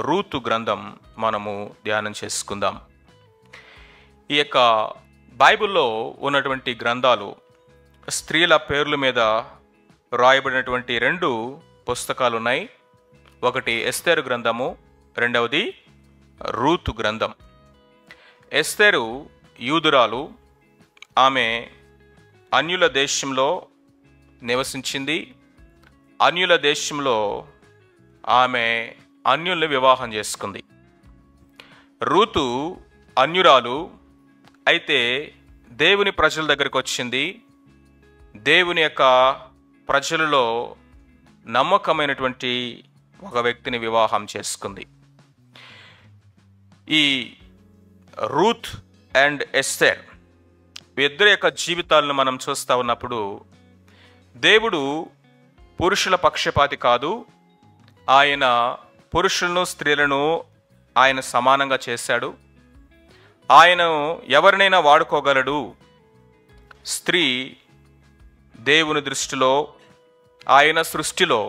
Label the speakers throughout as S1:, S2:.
S1: Ruth గ్రంథం మనము ధ్యానం చేసుకుందాం. ఈ యొక్క బైబిల్లో ఉన్నటువంటి గ్రంథాలు స్త్రీల పేర్ల మీద రాయబడినటువంటి 2 పుస్తకాలు ఉన్నాయి. ఒకటి ఎస్తేరు గ్రంథము, రెండవది రూతు గ్రంథం. ఎస్తేరు యూదురాలు. ఆమె అన్యుల దేశంలో నివసించింది. అన్యుల దేశంలో ఆమె అన్యుల్ని వివాహం చేసుకుంది. రూతు అన్యురాలు అయితే దేవుని ప్రజల దగ్గరికి వచ్చింది. దేవుని యొక్క ప్రజలలో నమ్మకమైనటువంటి ఒక వ్యక్తిని వివాహం చేసుకుంది. ఈ రూత్ అండ్ ఎస్తేర్ ఇద్దరి యొక్క జీవితాలను మనం చూస్తూ ఉన్నప్పుడు దేవుడు పురుషుల పక్షపాతి కాదు. ఆయన పురుషులను స్త్రీలను ఆయన సమానంగా చేశాడు. ఆయన ఎవరినైనా వాడుకోగలడు. స్త్రీ దేవుని దృష్టిలో, ఆయన సృష్టిలో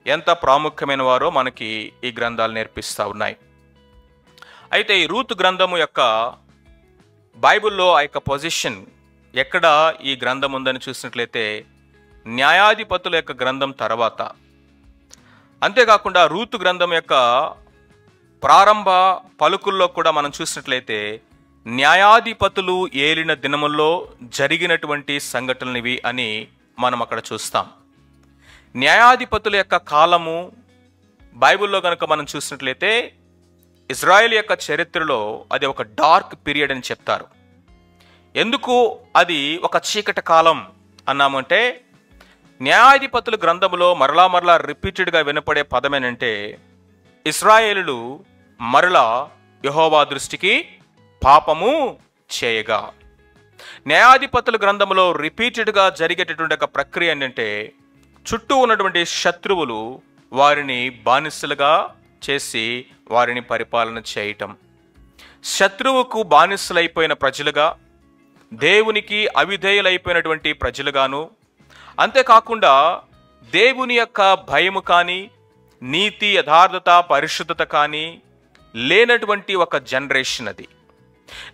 S1: ఎంత ప్రాముఖ్యమైన వారో మనకి ఈ గ్రంథాలు నేర్పిస్తూ ఉన్నాయి. అయితే ఈ రూతు గ్రంథము యొక్క బైబిల్లో ఆ యొక్క పొజిషన్ ఎక్కడ ఈ గ్రంథం ఉందని చూసినట్లయితే న్యాయాధిపతుల యొక్క గ్రంథం తర్వాత. అంతేకాకుండా రూతు గ్రంథం యొక్క ప్రారంభ పలుకుల్లో కూడా మనం చూసినట్లయితే న్యాయాధిపతులు ఏలిన దినముల్లో జరిగినటువంటి సంఘటనలు అని మనం అక్కడ చూస్తాం. న్యాయాధిపతుల యొక్క కాలము బైబిల్లో కనుక మనం చూసినట్లయితే ఇజ్రాయెల్ యొక్క చరిత్రలో అది ఒక డార్క్ పీరియడ్ అని చెప్తారు. ఎందుకు అది ఒక చీకటి కాలం అన్నామంటే న్యాయాధిపతుల గ్రంథంలో మరలా రిపీటెడ్గా వినపడే పదమేనంటే ఇశ్రాయేలులు మరలా యెహోవా దృష్టికి పాపము చేయగా. న్యాయాధిపతుల గ్రంథంలో రిపీటెడ్గా జరిగేటటువంటి ఒక ప్రక్రియ ఏంటంటే చుట్టూ ఉన్నటువంటి శత్రువులు వారిని బానిసలుగా చేసి వారిని పరిపాలన చేయటం. శత్రువుకు బానిసలైపోయిన ప్రజలుగా, దేవునికి అవిధేయులైపోయినటువంటి ప్రజలుగాను, అంతేకాకుండా దేవుని యొక్క భయము కానీ, నీతి, యథార్థత, పరిశుద్ధత కానీ లేనటువంటి ఒక జనరేషన్ అది.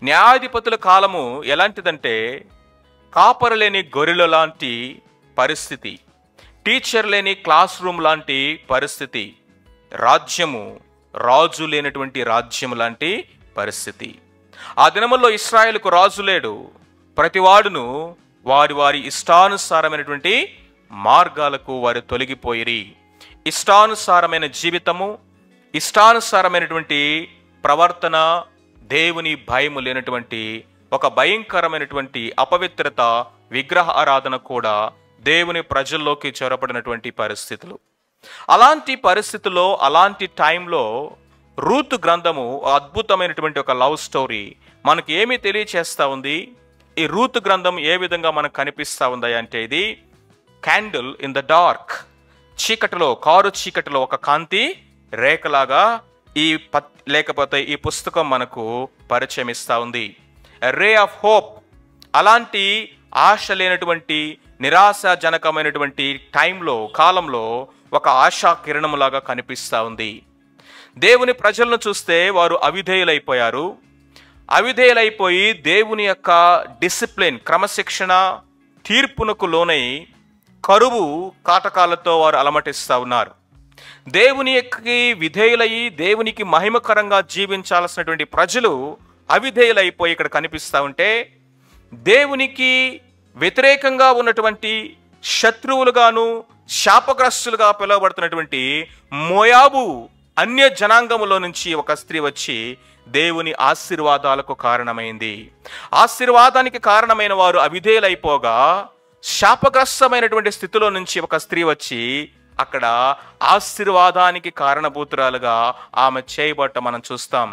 S1: న్యాయాధిపతుల కాలము ఎలాంటిదంటే కాపరు లేని గొర్రెల లాంటి పరిస్థితి, టీచర్ లేని క్లాస్ రూమ్ లాంటి పరిస్థితి, రాజ్యము రాజు లేనటువంటి రాజ్యం లాంటి పరిస్థితి. ఆ దినముల్లో ఇశ్రాయేలుకు రాజు లేడు. ప్రతివాడును వారి ఇష్టానుసారమైనటువంటి మార్గాలకు వారు తొలగిపోయిరి. ఇష్టానుసారమైన జీవితము, ఇష్టానుసారమైనటువంటి ప్రవర్తన, దేవుని భయము లేనటువంటి ఒక భయంకరమైనటువంటి అపవిత్రత, విగ్రహ ఆరాధన కూడా దేవుని ప్రజల్లోకి చొరబడినటువంటి పరిస్థితులు. అలాంటి పరిస్థితుల్లో, అలాంటి టైంలో రూతు గ్రంథము అద్భుతమైనటువంటి ఒక లవ్ స్టోరీ మనకి ఏమి తెలియచేస్తూ ఉంది. ఈ రూతు గ్రంథం ఏ విధంగా మనకు కనిపిస్తూ ఉంది అంటే ఇది క్యాండిల్ ఇన్ ద డార్క్, చీకటిలో, కారు చీకటిలో ఒక కాంతి రేఖలాగా లేకపోతే ఈ పుస్తకం మనకు పరిచయం ఇస్తూ ఉంది. Ray of hope. అలాంటి ఆశ లేనటువంటి నిరాశాజనకమైనటువంటి టైంలో, కాలంలో ఒక ఆశా కిరణములాగా కనిపిస్తూ ఉంది. దేవుని ప్రజలను చూస్తే వారు అవిధేయులైపోయారు. అవిధేయులైపోయి దేవుని యొక్క డిసిప్లిన్, క్రమశిక్షణ, తీర్పునకు లోనై కరువు కాటకాలతో వారు అలమటిస్తూ ఉన్నారు. దేవునికి విధేయులయ్యి దేవునికి మహిమకరంగా జీవించాల్సినటువంటి ప్రజలు అవిధేయులైపోయి ఇక్కడ కనిపిస్తూ ఉంటే, దేవునికి వ్యతిరేకంగా ఉన్నటువంటి శత్రువులుగాను శాపగ్రస్తులుగా పిలువబడుతున్నటువంటి మోయాబు అన్య జనాంగములో నుంచి ఒక స్త్రీ వచ్చి దేవుని ఆశీర్వాదాలకు కారణమైంది. ఆశీర్వాదానికి కారణమైన వారు అవిధేయులైపోగా శాపగ్రస్తమైనటువంటి స్థితిలో నుంచి ఒక స్త్రీ వచ్చి అక్కడ ఆశీర్వాదానికి కారణభూతురాలుగా ఆమె చేయబట్ట మనం చూస్తాం.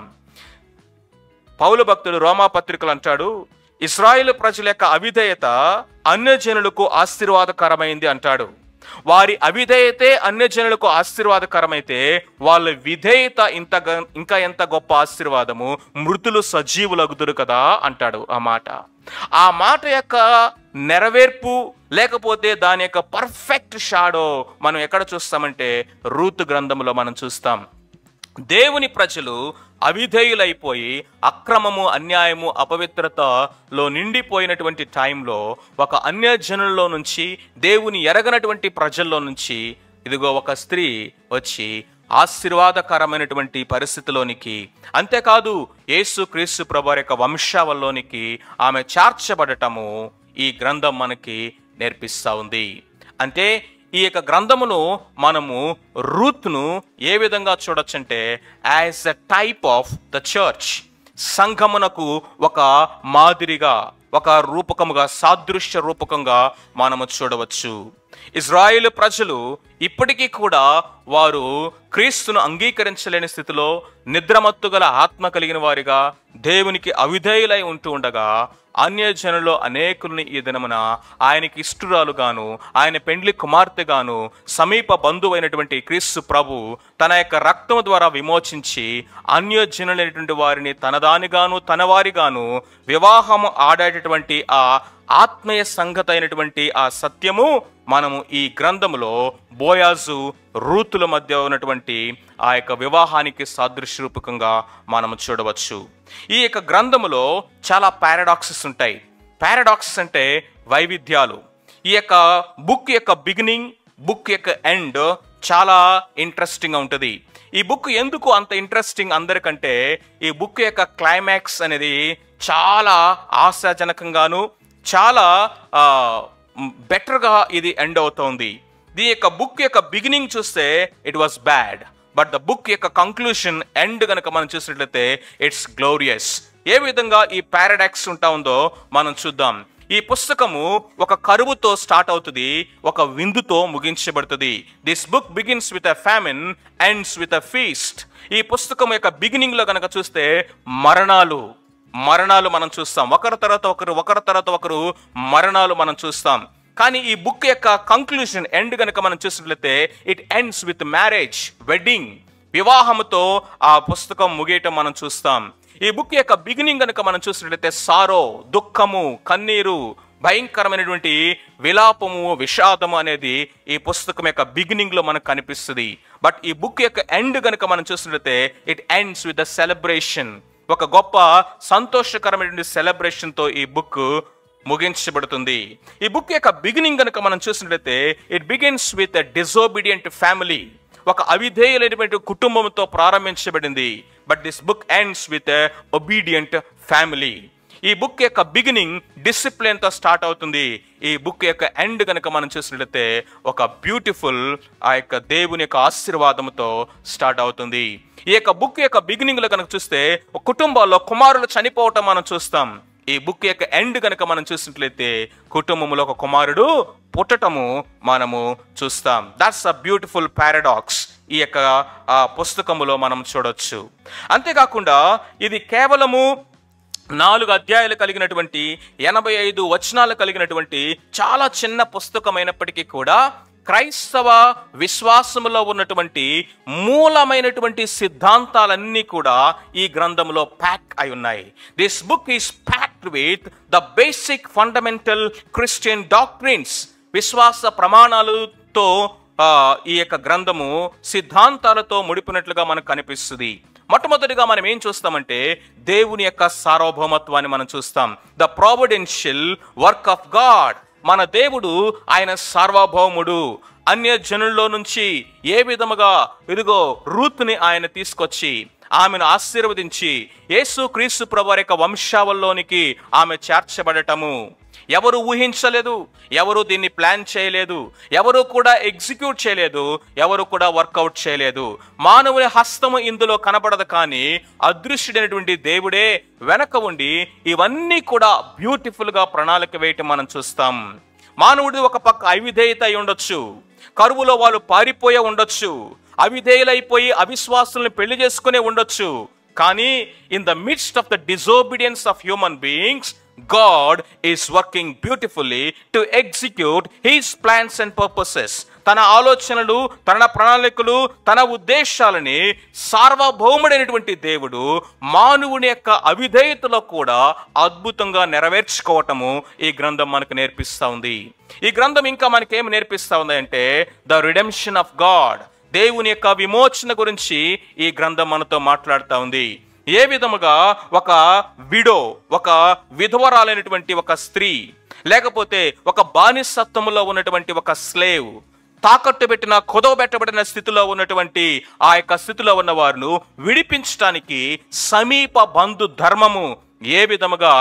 S1: పౌలు భక్తుడు రోమాపత్రికలు అంటాడు, ఇశ్రాయేలు ప్రజల యొక్క అవిధేయత అన్యజనులకు ఆశీర్వాదకరమైంది అంటాడు. వారి అవిధేయతే అన్యజనులకు ఆశీర్వాదకరమైతే వాళ్ళ విధేయత ఇంకా ఎంత గొప్ప ఆశీర్వాదము, మృతులు సజీవులగుదురు కదా అంటాడు. ఆ మాట యొక్క నెరవేర్పు లేకపోతే దాని యొక్క పర్ఫెక్ట్ షాడో మనం ఎక్కడ చూస్తామంటే రూతు గ్రంథంలో మనం చూస్తాం. దేవుని ప్రజలు అవిధేయులైపోయి అక్రమము, అన్యాయము, అపవిత్రతలో నిండిపోయినటువంటి టైంలో ఒక అన్యజనుల్లో నుంచి, దేవుని ఎరగనటువంటి ప్రజల్లో నుంచి ఇదిగో ఒక స్త్రీ వచ్చి ఆశీర్వాదకరమైనటువంటి పరిస్థితిలోనికి, అంతేకాదు యేసు క్రీస్తు ప్రభువారి యొక్క వంశావల్లోనికి ఆమె చేర్చబడటము ఈ గ్రంథం మనకి నేర్పిస్తూ ఉంది. అంటే ఈ యొక్క గ్రంథమును మనము రూత్ను ఏ విధంగా చూడొచ్చంటే as a type of the church, సంఘమునకు ఒక మాదిరిగా, ఒక రూపకముగా, సాదృశ్య రూపకంగా మనము చూడవచ్చు. ఇజ్రాయేలు ప్రజలు ఇప్పటికీ కూడా వారు క్రీస్తును అంగీకరించలేని స్థితిలో, నిద్రమత్తు గల ఆత్మ కలిగిన వారిగా, దేవునికి అవిధేయులై ఉంటూ ఉండగా, అన్యజనులో అనేకుల్ని ఈ దినమున ఆయనకి ఇష్టురాలుగాను, ఆయన పెండ్లి కుమార్తెగాను, సమీప బంధువైనటువంటి క్రీస్తు ప్రభు తన యొక్క రక్తము ద్వారా విమోచించి అన్యజనులైనటువంటి వారిని తనదానిగాను తనవారిగాను వివాహము ఆడేటటువంటి ఆ ఆత్మీయ సంగత అయినటువంటి ఆ సత్యము మనము ఈ గ్రంథములో బోయాజు, రూతుల మధ్య ఉన్నటువంటి ఆ యొక్క వివాహానికి సాదృశ్యరూపకంగా మనము చూడవచ్చు. ఈ యొక్క గ్రంథములో చాలా పారాడాక్సెస్ ఉంటాయి. పారాడాక్సెస్ అంటే వైవిధ్యాలు. ఈ యొక్క బుక్ యొక్క బిగినింగ్, బుక్ యొక్క ఎండ్ చాలా ఇంట్రెస్టింగ్గా ఉంటుంది. ఈ బుక్ ఎందుకు అంత ఇంట్రెస్టింగ్ అందరికంటే, ఈ బుక్ యొక్క క్లైమాక్స్ అనేది చాలా ఆశాజనకంగాను, చాలా బెటర్గా ఇది ఎండ్ అవుతోంది. దీని యొక్క బుక్ యొక్క బిగినింగ్ చూస్తే it was bad, but the book యొక్క కంక్లూషన్, ఎండ్ కనుక మనం చూసినట్లయితే ఇట్స్ గ్లోరియస్. ఏ విధంగా ఈ పారాడాక్స్ ఉంటా ఉందో మనం చూద్దాం. ఈ పుస్తకము ఒక కరువుతో స్టార్ట్ అవుతుంది, ఒక విందుతో ముగించబడుతుంది. This book begins with a famine, ends with a feast. ఈ పుస్తకం యొక్క బిగినింగ్ లో కనుక చూస్తే మరణాలు మనం చూస్తాం. ఒకరి తర్వాత ఒకరు మరణాలు మనం చూస్తాం. కానీ ఈ బుక్ యొక్క కంక్లూషన్, ఎండ్ కనుక మనం చూసినట్లయితే it ends with marriage, wedding, వివాహముతో ఆ పుస్తకం ముగియటం మనం చూస్తాం. ఈ బుక్ యొక్క బిగినింగ్ కనుక మనం చూసినట్లయితే సారో, దుఃఖము, కన్నీరు, భయంకరమైనటువంటి విలాపము, విషాదము అనేది ఈ పుస్తకం యొక్క బిగినింగ్ లో మనకు కనిపిస్తుంది. బట్ ఈ బుక్ యొక్క ఎండ్ కనుక మనం చూసినట్లయితే it ends with the celebration, ఒక గొప్ప సంతోషకరమైనటువంటి సెలబ్రేషన్ తో ఈ బుక్ ముగించబడుతుంది. ఈ బుక్ యొక్క బిగినింగ్ కనుక మనం చూసినట్లయితే it begins with a disobedient family, ఒక అవిధేయులైనటువంటి కుటుంబంతో ప్రారంభించబడింది. But this book ends with a obedient family. ఈ బుక్ యొక్క బిగినింగ్ డిసిప్లిన్ తో స్టార్ట్ అవుతుంది. ఈ బుక్ యొక్క ఎండ్ కనుక మనం చూసినట్లయితే ఒక బ్యూటిఫుల్ ఆ యొక్క దేవుని యొక్క ఆశీర్వాదంతో స్టార్ట్ అవుతుంది. ఈ యొక్క బుక్ యొక్క బిగినింగ్ లో కనుక చూస్తే ఒక కుటుంబాల్లో కుమారులు చనిపోవటం మనం చూస్తాం. ఈ బుక్ యొక్క ఎండ్ కనుక మనం చూసినట్లయితే కుటుంబంలో ఒక కుమారుడు పుట్టటము మనము చూస్తాం. దట్స్ అ బ్యూటిఫుల్ పారాడాక్స్ ఈ యొక్క పుస్తకములో మనం చూడొచ్చు. అంతేకాకుండా ఇది కేవలము 4 అధ్యాయాలు కలిగినటువంటి 85 వచనాలు కలిగినటువంటి చాలా చిన్న పుస్తకమైనప్పటికీ కూడా క్రైస్తవ విశ్వాసములో ఉన్నటువంటి మూలమైనటువంటి సిద్ధాంతాలన్నీ కూడా ఈ గ్రంథంలో ప్యాక్ అయి ఉన్నాయి. This book is packed with the basic fundamental Christian doctrines. విశ్వాస ప్రమాణాలతో ఈ యొక్క గ్రంథము సిద్ధాంతాలతో ముడిపినట్లుగా మనకు కనిపిస్తుంది. మొట్టమొదటిగా మనం ఏం చూస్తామంటే దేవుని యొక్క సార్వభౌమత్వాన్ని మనం చూస్తాం. The providential work of God. మన దేవుడు ఆయన సార్వభౌముడు. అన్యజనుల్లో నుంచి ఏ విధముగా ఇదిగో రూత్ని ఆయన తీసుకొచ్చి ఆమెను ఆశీర్వదించి యేసు క్రీస్తు ప్రభువారి యొక్క వంశావల్లోనికి ఆమె చేర్చబడటము ఎవరు ఊహించలేదు, ఎవరు దీన్ని ప్లాన్ చేయలేదు, ఎవరు కూడా ఎగ్జిక్యూట్ చేయలేదు, ఎవరు కూడా వర్కౌట్ చేయలేదు. మానవుని హస్తము ఇందులో కనబడదు, కానీ అదృశ్యుడైనటువంటి దేవుడే వెనక ఉండి ఇవన్నీ కూడా బ్యూటిఫుల్ గా ప్రణాళిక వేయటం మనం చూస్తాం. మానవుడి ఒక పక్క అవిధేయత అయి ఉండొచ్చు, కరువులో వాళ్ళు పారిపోయే ఉండొచ్చు, అవిధేయులైపోయి అవిశ్వాసుల్ని పెళ్లి చేసుకునే ఉండొచ్చు. కానీ in the midst of the disobedience of human beings God is working beautifully to execute his plans and purposes. తన ఆలోచనలు, తన ప్రణాళికలు, తన ఉద్దేశాలని సార్వభౌముడైనటువంటి దేవుడు మానవుని యొక్క అవిధేయతలో కూడా అద్భుతంగా నెరవేర్చుకోవటము ఈ గ్రంథం మనకు నేర్పిస్తా ఉంది. ఈ గ్రంథం ఇంకా మనకేమి నేర్పిస్తా ఉంది అంటే ద రిడెంప్షన్ ఆఫ్ గాడ్. దేవుని యొక్క విమోచన గురించి ఈ గ్రంథం మనతో మాట్లాడుతూ ఉంది. ఏ విధముగా ఒక విధవరాలైనటువంటి ఒక స్త్రీ, లేకపోతే ఒక బానిసత్వములో ఉన్నటువంటి ఒక స్లేవ్, తాకట్టు పెట్టిన కుదవబెట్టబడిన స్థితిలో ఉన్నటువంటి ఆ యొక్క స్థితిలో ఉన్న వారిని విడిపించడానికి సమీప బంధు ధర్మము ఏ విధముగా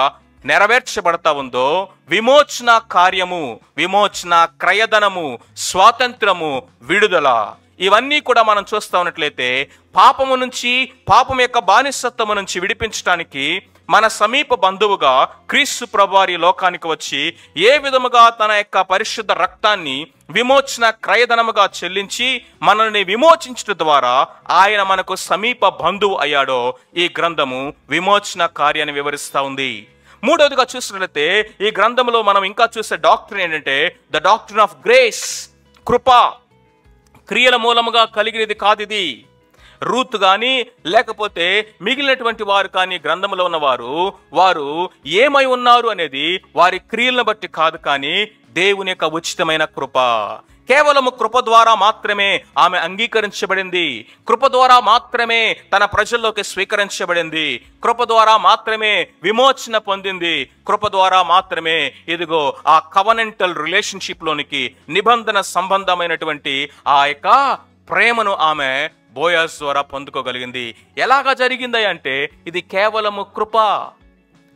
S1: నెరవేర్చబడతా ఉందో, విమోచన కార్యము, విమోచన క్రయధనము, స్వాతంత్రము, విడుదల, ఇవన్నీ కూడా మనం చూస్తా ఉన్నట్లయితే పాపము నుంచి, పాపం యొక్క బానిసత్వము నుంచి విడిపించడానికి మన సమీప బంధువుగా క్రీస్తు ప్రభువారి లోకానికి వచ్చి ఏ విధముగా తన యొక్క పరిశుద్ధ రక్తాన్ని విమోచన క్రయధనముగా చెల్లించి మనల్ని విమోచించడం ద్వారా ఆయన మనకు సమీప బంధువు అయ్యాడో ఈ గ్రంథము విమోచన కార్యాన్ని వివరిస్తూ ఉంది. మూడవదిగా చూసినట్లయితే ఈ గ్రంథంలో మనం ఇంకా చూసే డాక్ట్రిన్ ఏంటంటే ద డాక్ట్రిన్ ఆఫ్ గ్రేస్, కృప. క్రియల మూలముగా కలిగినది కాదు ఇది. రూత్ కానీ లేకపోతే మిగిలినటువంటి వారు కానీ గ్రంథంలో ఉన్నవారు వారు ఏమై ఉన్నారు అనేది వారి క్రియలను బట్టి కాదు, కానీ దేవుని యొక్క ఉచితమైన కృప. కేవలము కృప ద్వారా మాత్రమే ఆమె అంగీకరించబడింది, కృప ద్వారా మాత్రమే తన ప్రజల్లోకి స్వీకరించబడింది, కృప ద్వారా మాత్రమే విమోచన పొందింది, కృప ద్వారా మాత్రమే ఇదిగో ఆ కవనెంటల్ రిలేషన్షిప్ లోనికి, నిబంధన సంబంధమైనటువంటి ఆ యొక్క ప్రేమను ఆమె బోయాజ్ ద్వారా పొందుకోగలిగింది. ఎలాగా జరిగింది అంటే ఇది కేవలము కృప.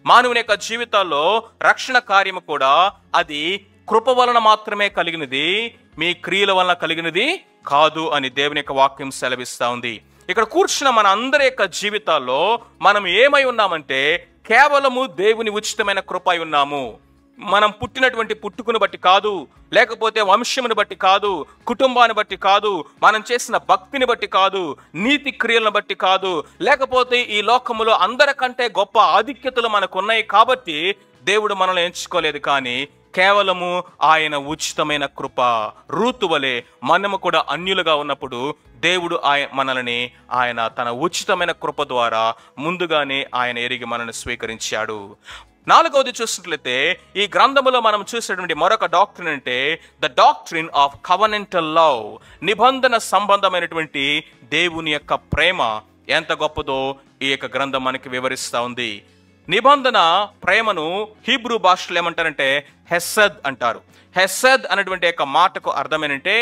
S1: మానవుని యొక్క జీవితాల్లో రక్షణ కార్యము కూడా అది కృప వలన మాత్రమే కలిగినది, మీ క్రియల వలన కలిగినది కాదు అని దేవుని యొక్క వాక్యం సెలవిస్తా ఉంది. ఇక్కడ కూర్చున్న మన అందరి యొక్క జీవితాల్లో మనం ఏమై ఉన్నామంటే కేవలము దేవుని ఉచితమైన కృప అయి ఉన్నాము. మనం పుట్టినటువంటి పుట్టుకుని బట్టి కాదు, లేకపోతే వంశమును బట్టి కాదు, కుటుంబాన్ని బట్టి కాదు, మనం చేసిన భక్తిని బట్టి కాదు, నీతి క్రియలను బట్టి కాదు, లేకపోతే ఈ లోకములో అందరికంటే గొప్ప ఆధిక్యతలు మనకు ఉన్నాయి కాబట్టి దేవుడు మనల్ని ఎంచుకోలేదు, కానీ కేవలము ఆయన ఉచితమైన కృప. రూతు వలె మనము కూడా అన్యులుగా ఉన్నప్పుడు దేవుడు మనల్ని ఆయన తన ఉచితమైన కృప ద్వారా ముందుగానే ఆయన ఎరిగి మనల్ని స్వీకరించాడు. నాలుగవది చూసినట్లయితే ఈ గ్రంథములో మనం చూసేటువంటి మరొక డాక్ట్రిన్ అంటే the doctrine of covenantal love, నిబంధన సంబంధమైనటువంటి దేవుని యొక్క ప్రేమ ఎంత గొప్పదో ఈ యొక్క గ్రంథం మనకి వివరిస్తూ ఉంది. నిబంధన ప్రేమను హీబ్రూ భాషలో ఏమంటారంటే హెస్సద్ అంటారు. హెస్సద్ అనేటువంటి యొక్క మాటకు అర్థం ఏంటంటే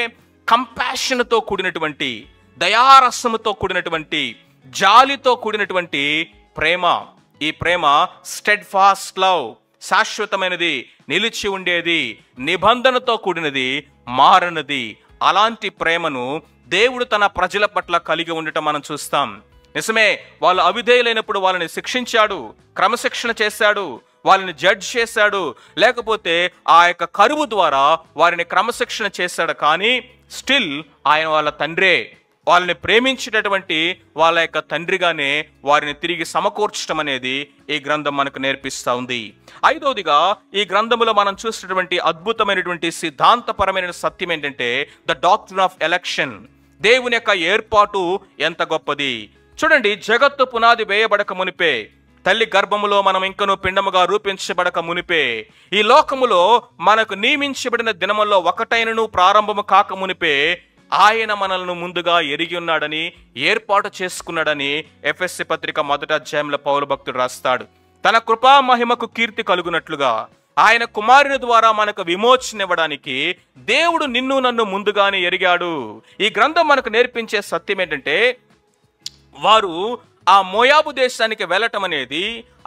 S1: కంపాషన్తో కూడినటువంటి, దయారసముతో కూడినటువంటి, జాలితో కూడినటువంటి ప్రేమ. ఈ ప్రేమ స్టెడ్ ఫాస్ట్ లవ్, శాశ్వతమైనది, నిలిచి ఉండేది, నిబంధనతో కూడినది, మారనది. అలాంటి ప్రేమను దేవుడు తన ప్రజల పట్ల కలిగి ఉండటం మనం చూస్తాం. నిజమే, వాళ్ళు అవిధేయులైనప్పుడు వాళ్ళని శిక్షించాడు, క్రమశిక్షణ చేశాడు, వాళ్ళని జడ్జ్ చేశాడు, లేకపోతే ఆ యొక్క కరువు ద్వారా వారిని క్రమశిక్షణ చేశాడు, కానీ స్టిల్ ఆయన వాళ్ళ తండ్రే. వాళ్ళని ప్రేమించేటటువంటి వాళ్ళ యొక్క తండ్రిగానే వారిని తిరిగి సమకూర్చడం అనేది ఈ గ్రంథం మనకు నేర్పిస్తూ ఉంది. ఐదవదిగా ఈ గ్రంథంలో మనం చూసినటువంటి అద్భుతమైనటువంటి సిద్ధాంతపరమైన సత్యం ఏంటంటే ద డాక్ట్రిన్ ఆఫ్ ఎలక్షన్, దేవుని యొక్క ఏర్పాటు ఎంత గొప్పది. చూడండి, జగత్తు పునాది వేయబడక మునిపే, తల్లి గర్భములో మనం ఇంకనూ పిండముగా రూపించబడక మునిపే, ఈ లోకములో మనకు నియమించబడిన దినముల్లో ఒకటైనను ప్రారంభము కాక మునిపే ఆయన మనల్ని ముందుగా ఎరిగి ఉన్నాడని, ఏర్పాటు చేసుకున్నాడని ఎఫెసీ పత్రిక 1వ అధ్యాయంలో పౌలు భక్తుడు రాస్తాడు. తన కృపా మహిమకు కీర్తి కలుగునట్లుగా ఆయన కుమారుని ద్వారా మనకు విమోచన ఇవ్వడానికి దేవుడు నిన్ను నన్ను ముందుగానే ఎరిగాడు. ఈ గ్రంథం మనకు నేర్పించే సత్యం ఏంటంటే వారు ఆ మోయాబు దేశానికి వెళ్ళటం అనేది,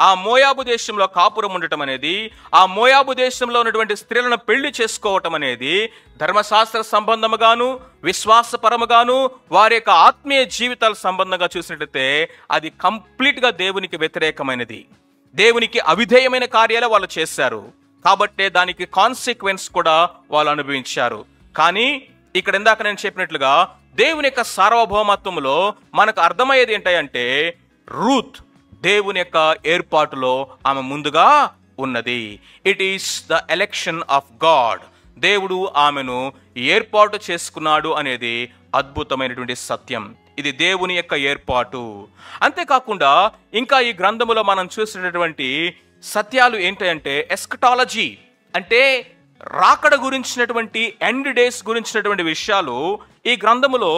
S1: ఆ మోయాబు దేశంలో కాపురం ఉండటం అనేది, ఆ మోయాబు దేశంలో ఉన్నటువంటి స్త్రీలను పెళ్లి చేసుకోవటం అనేది ధర్మశాస్త్ర సంబంధముగాను, విశ్వాసపరముగాను, వారి యొక్క ఆత్మీయ జీవితాల సంబంధంగా చూసినట్లయితే అది కంప్లీట్గా దేవునికి వ్యతిరేకమైనది. దేవునికి అవిధేయమైన కార్యాలు వాళ్ళు చేశారు, కాబట్టే దానికి కాన్సిక్వెన్స్ కూడా వాళ్ళు అనుభవించారు. కానీ ఇక్కడ ఇందాక నేను చెప్పినట్లుగా దేవుని యొక్క సార్వభౌమత్వంలో మనకు అర్థమయ్యేది ఏంటంటే రూత్ దేవుని యొక్క ఏర్పాటులో ఆమె ముందుగా ఉన్నది. It is the election of God. దేవుడు ఆమెను ఏర్పాటు చేసుకున్నాడు అనేది అద్భుతమైనటువంటి సత్యం. ఇది దేవుని యొక్క ఏర్పాటు. అంతేకాకుండా ఇంకా ఈ గ్రంథములో మనం చూసినటువంటి సత్యాలు ఏంటంటే ఎస్కటాలజీ, అంటే రాకడ గురించినటువంటి ఎండ్ డేస్ గురించినటువంటి విషయాలు ఈ గ్రంథములో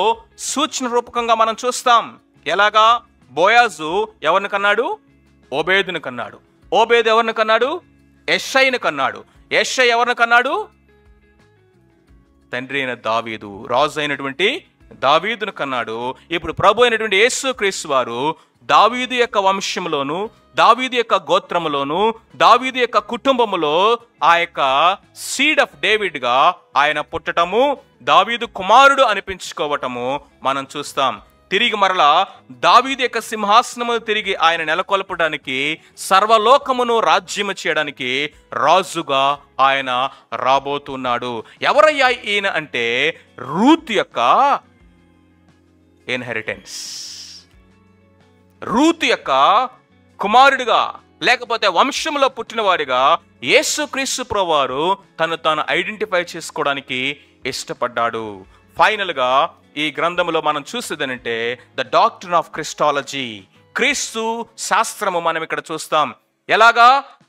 S1: సూచన రూపకంగా మనం చూస్తాం. ఎలాగా? బోయాజు ఎవరిని కన్నాడు? ఓబేదుని కన్నాడు. ఓబేదు ఎవరిని కన్నాడు? యెషయిని కన్నాడు. యెషయి ఎవరిని కన్నాడు? తండ్రి అయిన దావీదు, రాజు అయినటువంటి దావీదును కన్నాడు. ఇప్పుడు ప్రభు అయినటువంటి యేసుక్రీస్తు వారు దావీదు యొక్క వంశంలోను, దావీదు యొక్క గోత్రములోను, దావీదు యొక్క కుటుంబములో ఆ యొక్క సీడ్ ఆఫ్ డేవిడ్ గా ఆయన పుట్టటము, దావీదు కుమారుడు అనిపించుకోవటము మనం చూస్తాం. తిరిగి మరలా దావీదు యొక్క సింహాసనము తిరిగి ఆయన నెలకొల్పడానికి, సర్వలోకమును రాజ్యము చేయడానికి రాజుగా ఆయన రాబోతున్నాడు. ఎవరయ్యా ఈయన అంటే రూత్ యొక్క ఇన్హెరిటెన్స్, రూత్ యొక్క కుమారుడిగా లేకపోతే వంశంలో పుట్టినవాడిగా యేసుక్రీస్తు ప్రభువారు తను తాను ఐడెంటిఫై చేసుకోవడానికి ఇష్టపడ్డాడు. ఫైనల్ గా ఈ గ్రంథంలో మనం చూసేదనంటే ద డాక్ట్రిన్ ఆఫ్ క్రిస్టాలజీ, క్రీస్తు శాస్త్రము మనం ఇక్కడ చూస్తాం. ఎలాగా?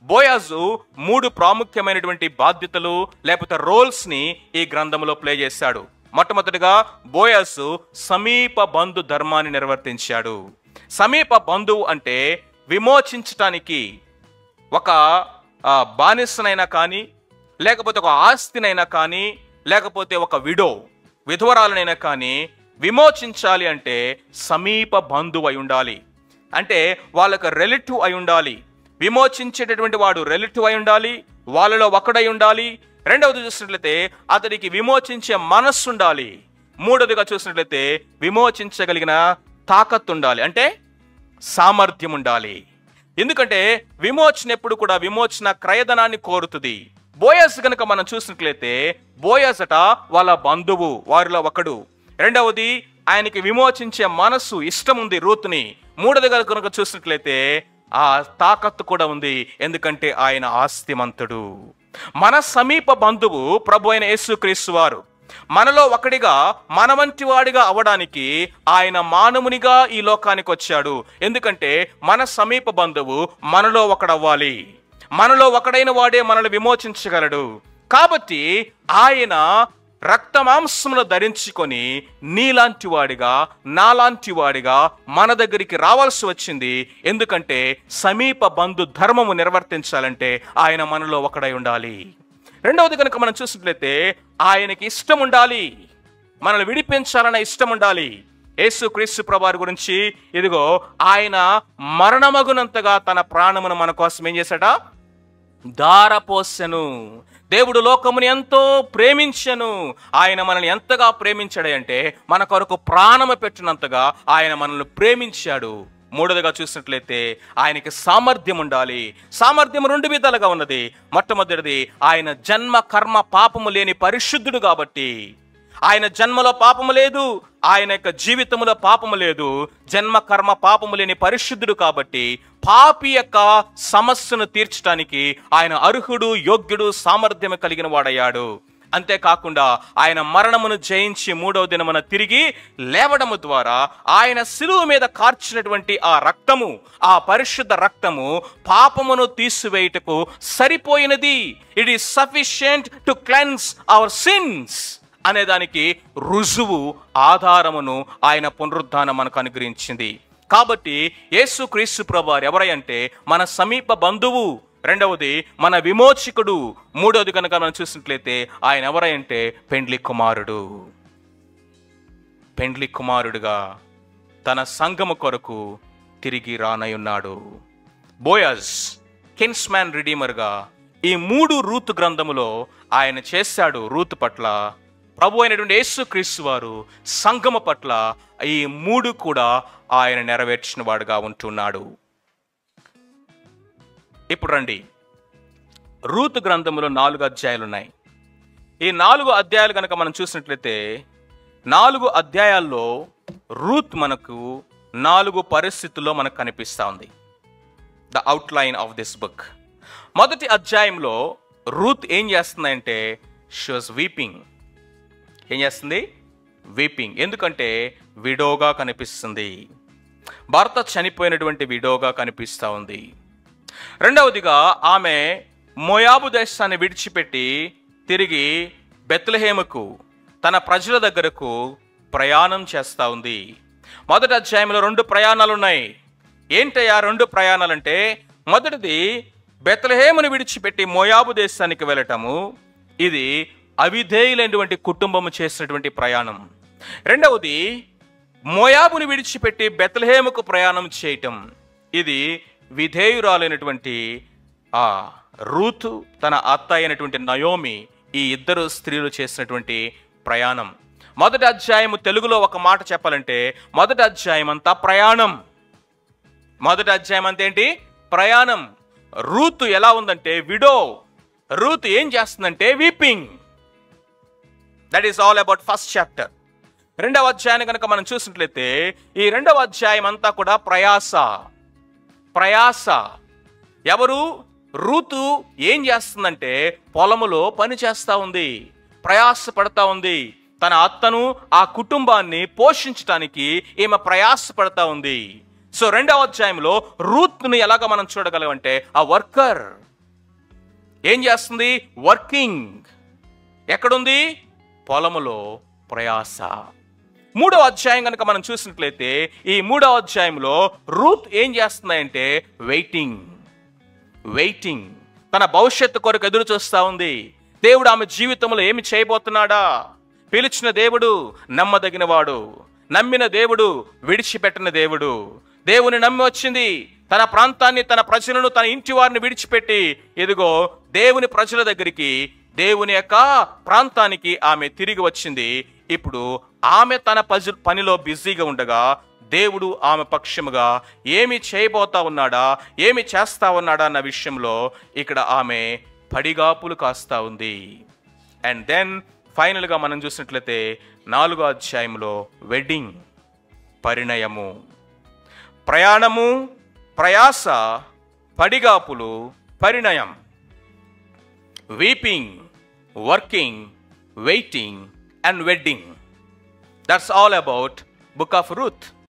S1: బోయాజు 3 ప్రాముఖ్యమైనటువంటి బాధ్యతలు లేకపోతే రోల్స్ ని ఈ గ్రంథంలో ప్లే చేశాడు. మొట్టమొదటిగా బోయాజు సమీప బంధు ధర్మాన్ని నిర్వర్తించాడు. సమీప బంధువు అంటే విమోచించటానికి ఒక బానిసనైనా కానీ, లేకపోతే ఒక ఆస్తినైనా కానీ, లేకపోతే ఒక విధవరాలనైనా కానీ విమోచించాలి అంటే సమీప బంధువు అయి ఉండాలి. అంటే వాళ్ళకు రిలేటివ్ అయి ఉండాలి. విమోచించేటటువంటి వాడు రిలేటివ్ అయి ఉండాలి, వాళ్ళలో ఒకడై ఉండాలి. రెండవది చూసినట్లయితే అతడికి విమోచించే మనస్సు ఉండాలి. మూడవదిగా చూసినట్లయితే విమోచించగలిగిన తాకత్తు ఉండాలి, అంటే సామర్థ్యం ఉండాలి. ఎందుకంటే విమోచన ఎప్పుడు కూడా విమోచన క్రయధనాన్ని కోరుతుంది. బోయాజు కనుక మనం చూసినట్లయితే బోయాజట వాళ్ళ బంధువు, వారిలో ఒకడు. రెండవది ఆయనకి విమోచించే మనస్సు, ఇష్టం ఉంది రూత్ని. మూడవదిగా కనుక చూసినట్లయితే ఆ తాకత్తు కూడా ఉంది, ఎందుకంటే ఆయన ఆస్తిమంతుడు. మన సమీప బంధువు ప్రభు అయిన యేసుక్రీస్తు వారు. మనలో ఒకడిగా, మన వంటి వాడిగా అవడానికి ఆయన మానవునిగా ఈ లోకానికి వచ్చాడు. ఎందుకంటే మన సమీప బంధువు మనలో ఒకడవ్వాలి. మనలో ఒకడైన వాడే మనల్ని విమోచించగలడు. కాబట్టి ఆయన రక్త మాంసమును ధరించుకొని నీలాంటి వాడిగా, నాలాంటి వాడిగా మన దగ్గరికి రావాల్సి వచ్చింది. ఎందుకంటే సమీప బంధు ధర్మము నిర్వర్తించాలంటే ఆయన మనలో ఒకడై ఉండాలి. రెండవది కనుక మనం చూసినట్లయితే ఆయనకి ఇష్టం ఉండాలి, మనల్ని విడిపించాలన్న ఇష్టం ఉండాలి. యేసుక్రీస్తు ప్రభువారి గురించి ఇదిగో ఆయన మరణమగునంతగా తన ప్రాణమును మన కోసం ఏం చేశాడ? ధారపోసెను. దేవుడు లోకముని ఎంతో ప్రేమించెను. ఆయన మనల్ని ఎంతగా ప్రేమించాడు అంటే మన కొరకు ప్రాణము పెట్టినంతగా ఆయన మనల్ని ప్రేమించాడు. మూడవదిగా చూసినట్లయితే ఆయనకి సామర్థ్యం ఉండాలి. సామర్థ్యం 2 విధాలుగా ఉన్నది. మొట్టమొదటిది ఆయన జన్మ కర్మ పాపము లేని పరిశుద్ధుడు కాబట్టి. ఆయన జన్మలో పాపము లేదు, ఆయన యొక్క జీవితంలో పాపము లేదు. జన్మ కర్మ పాపము లేని పరిశుద్ధుడు కాబట్టి పాపి యొక్క సమస్యను తీర్చడానికి ఆయన అర్హుడు, యోగ్యుడు, సామర్థ్యం కలిగిన వాడయ్యాడు. అంతేకాకుండా ఆయన మరణమును జయించి 3వ దినమున తిరిగి లేవడము ద్వారా ఆయన శిలువ మీద కార్చినటువంటి ఆ రక్తము, ఆ పరిశుద్ధ రక్తము పాపమును తీసివేయుటకు సరిపోయినది. It is sufficient to cleanse our sins అనేదానికి రుజువు, ఆధారమును ఆయన పునరుద్ధానం మనకు అనుగ్రహించింది. కాబట్టి యేసుక్రీస్తు ప్రభువారు ఎవరంటే మన సమీప బంధువు. రెండవది మన విమోచకుడు. మూడవది కనుక మనం చూసినట్లయితే ఆయన ఎవరంటే పెండ్లి కుమారుడు. పెండ్లి కుమారుడుగా తన సంఘము కొరకు తిరిగి రానయున్నాడు. బోయజ్ కిన్స్మ్యాన్ రిడీమర్గా ఈ 3 రూతు గ్రంథములో ఆయన చేశాడు. రూతు పట్ల ప్రభు అయినటువంటి యేసుక్రీస్తు వారు సంఘము పట్ల ఈ 3 కూడా ఆయన నెరవేర్చిన వాడుగా ఉంటున్నాడు. ఇప్పుడు రండి, రూతు గ్రంథంలో 4 అధ్యాయాలు ఉన్నాయి. ఈ 4 అధ్యాయాలు కనుక మనం చూసినట్లయితే 4 అధ్యాయాల్లో రూత్ మనకు 4 పరిస్థితుల్లో మనకు కనిపిస్తూ ఉంది. The outline of this book. మొదటి అధ్యాయంలో రూత్ ఏం చేస్తుందంటే షీ వాస్ వీపింగ్. ఏం చేస్తుంది? వీపింగ్. ఎందుకంటే విడోగా కనిపిస్తుంది. భర్త చనిపోయినటువంటి విడోగా కనిపిస్తూ ఉంది. రెండవదిగా ఆమె మోయాబు దేశాన్ని విడిచిపెట్టి తిరిగి బెత్లెహేముకు తన ప్రజల దగ్గరకు ప్రయాణం చేస్తూ ఉంది. మొదటి అధ్యాయంలో 2 ప్రయాణాలు ఉన్నాయి. ఏంటయ్యా 2 ప్రయాణాలంటే, మొదటిది బెత్లెహేమును విడిచిపెట్టి మోయాబు దేశానికి వెళ్ళటము. ఇది అవిధేయులైనటువంటి కుటుంబము చేసినటువంటి ప్రయాణం. రెండవది మోయాబుని విడిచిపెట్టి బెత్లెహేముకు ప్రయాణం చేయటం. ఇది విధేయురాలైనటువంటి రూతు తన అత్త అయినటువంటి నయోమి, ఈ ఇద్దరు స్త్రీలు చేసినటువంటి ప్రయాణం. మొదటి అధ్యాయము తెలుగులో ఒక మాట చెప్పాలంటే, మొదటి అధ్యాయం అంతా ప్రయాణం. మొదటి అధ్యాయం అంతా ఏంటి? ప్రయాణం. రూతు ఎలా ఉందంటే విడో. రూతు ఏం చేస్తుందంటే weeping. That is all about first chapter. రెండవ అధ్యాయాన్ని కనుక మనం చూసినట్లయితే, ఈ రెండవ అధ్యాయం అంతా కూడా ప్రయాస. ఎవరు? రూతు ఏం చేస్తుందంటే పొలములో పని చేస్తా ఉంది, ప్రయాస పడతా ఉంది. తన అత్తను, ఆ కుటుంబాన్ని పోషించడానికి ఈమె ప్రయాస పడతా ఉంది. సో రెండవ అధ్యాయంలో రూత్ని ఎలాగ మనం చూడగలమంటే, ఆ వర్కర్ ఏం చేస్తుంది? వర్కింగ్. ఎక్కడుంది? పొలములో ప్రయాస. మూడవ అధ్యాయం కనుక మనం చూసినట్లయితే, ఈ మూడవ అధ్యాయంలో రూత్ ఏం చేస్తుందంటే వెయిటింగ్. తన భవిష్యత్తు కొరకు ఎదురు చూస్తా ఉంది. దేవుడు ఆమె జీవితంలో ఏమి చేయబోతున్నాడా? పిలిచిన దేవుడు నమ్మదగిన వాడు, నమ్మిన దేవుడు విడిచిపెట్టిన దేవుడు. దేవుని నమ్మి వచ్చింది, తన ప్రాంతాన్ని, తన ప్రజలను, తన ఇంటి వారిని విడిచిపెట్టి ఇదిగో దేవుని ప్రజల దగ్గరికి, దేవుని యొక్క ప్రాంతానికి ఆమె తిరిగి వచ్చింది. ఇప్పుడు ఆమె తన పనిలో బిజీగా ఉండగా దేవుడు ఆమె పక్షముగా ఏమి చేయబోతా ఉన్నాడా, ఏమి చేస్తా ఉన్నాడా అన్న విషయంలో ఇక్కడ ఆమె పడిగాపులు కాస్తా ఉంది. అండ్ దెన్ ఫైనల్గా మనం చూసినట్లయితే 4వ అధ్యాయంలో వెడ్డింగ్, పరిణయము. ప్రయాణము, ప్రయాస, పడిగాపులు, పరిణయం. Weeping, working, waiting and wedding. That's all about book of Ruth.